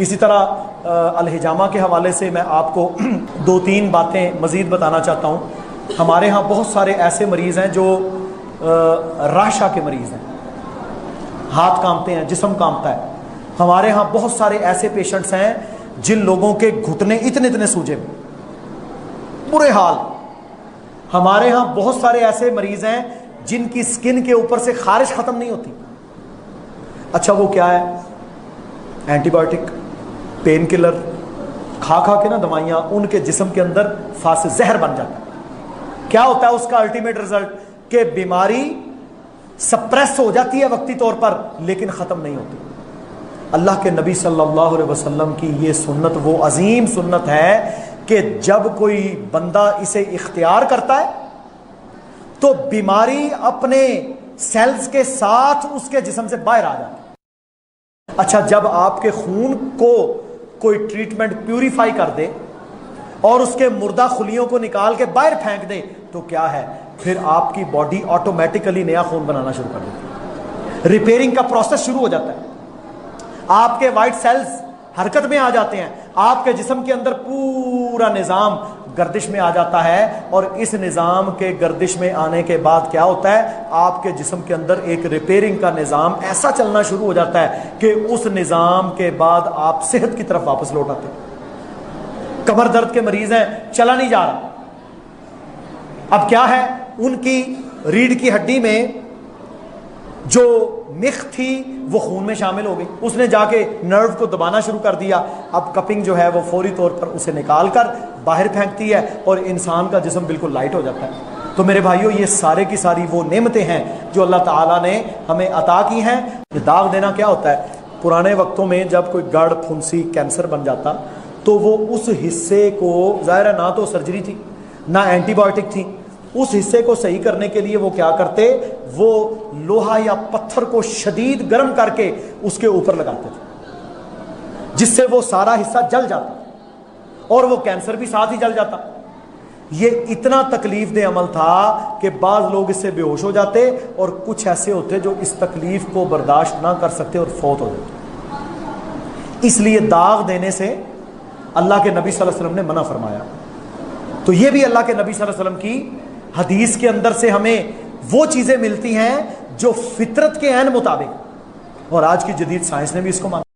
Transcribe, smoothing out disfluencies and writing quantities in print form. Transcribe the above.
اسی طرح الحجامہ کے حوالے سے میں آپ کو 2-3 باتیں مزید بتانا چاہتا ہوں۔ ہمارے ہاں بہت سارے ایسے مریض ہیں جو راشا کے مریض ہیں، ہاتھ کانپتے ہیں، جسم کانپتا ہے۔ ہمارے ہاں بہت سارے ایسے پیشنٹس ہیں جن لوگوں کے گھٹنے اتنے سوجے برے حال۔ ہمارے ہاں بہت سارے ایسے مریض ہیں جن کی سکن کے اوپر سے خارش ختم نہیں ہوتی۔ اچھا وہ کیا ہے؟ اینٹی بایوٹک، پین کلر کھا کے نا دوائیاں ان کے جسم کے اندر فاسد زہر بن جاتا ہے۔ کیا ہوتا ہے اس کا الٹیمیٹ رزلٹ؟ کہ بیماری سپریس ہو جاتی ہے وقتی طور پر لیکن ختم نہیں ہوتی۔ اللہ کے نبی صلی اللہ علیہ وسلم کی یہ سنت وہ عظیم سنت ہے کہ جب کوئی بندہ اسے اختیار کرتا ہے تو بیماری اپنے سیلز کے ساتھ اس کے جسم سے باہر آ جاتی ہے۔ اچھا جب آپ کے خون کو کوئی ٹریٹمنٹ پیوریفائی کر دے اور اس کے مردہ خلیوں کو نکال کے باہر پھینک دے تو کیا ہے؟ پھر آپ کی باڈی آٹومیٹیکلی نیا خون بنانا شروع کر دیتی ہے، ریپیئرنگ کا پروسیس شروع ہو جاتا ہے، آپ کے وائٹ سیلز حرکت میں آ جاتے ہیں، آپ کے جسم کے اندر پورا نظام گردش میں آ جاتا ہے، اور اس نظام کے گردش میں آنے کے بعد کیا ہوتا ہے؟ آپ کے جسم کے اندر ایک ریپیئرنگ کا نظام ایسا چلنا شروع ہو جاتا ہے کہ اس نظام کے بعد آپ صحت کی طرف واپس لوٹ آتے ہیں۔ کمر درد کے مریض ہیں، چلا نہیں جا رہا، اب کیا ہے؟ ان کی ریڑھ کی ہڈی میں جو مخ تھی وہ خون میں شامل ہو گئی، اس نے جا کے نرو کو دبانا شروع کر دیا، اب کپنگ جو ہے وہ فوری طور پر اسے نکال کر باہر پھینکتی ہے اور انسان کا جسم بالکل لائٹ ہو جاتا ہے۔ تو میرے بھائیوں یہ سارے کی ساری وہ نعمتیں ہیں جو اللہ تعالیٰ نے ہمیں عطا کی ہیں۔ داغ دینا کیا ہوتا ہے؟ پرانے وقتوں میں جب کوئی گڑ پھنسی کینسر بن جاتا تو وہ اس حصے کو، ظاہر ہے نہ تو سرجری تھی نہ اینٹی بایوٹک تھی، اس حصے کو صحیح کرنے کے لیے وہ کیا کرتے؟ وہ لوہا یا پتھر کو شدید گرم کر کے اس کے اوپر لگاتے تھے جس سے وہ سارا حصہ جل جاتا اور وہ کینسر بھی ساتھ ہی جل جاتا۔ یہ اتنا تکلیف دہ عمل تھا کہ بعض لوگ اس سے بے ہوش ہو جاتے اور کچھ ایسے ہوتے جو اس تکلیف کو برداشت نہ کر سکتے اور فوت ہو جاتے۔ اس لیے داغ دینے سے اللہ کے نبی صلی اللہ علیہ وسلم نے منع فرمایا۔ تو یہ بھی اللہ کے نبی صلی اللہ علیہ وسلم کی حدیث کے اندر سے ہمیں وہ چیزیں ملتی ہیں جو فطرت کے عین مطابق، اور آج کی جدید سائنس نے بھی اس کو مانا۔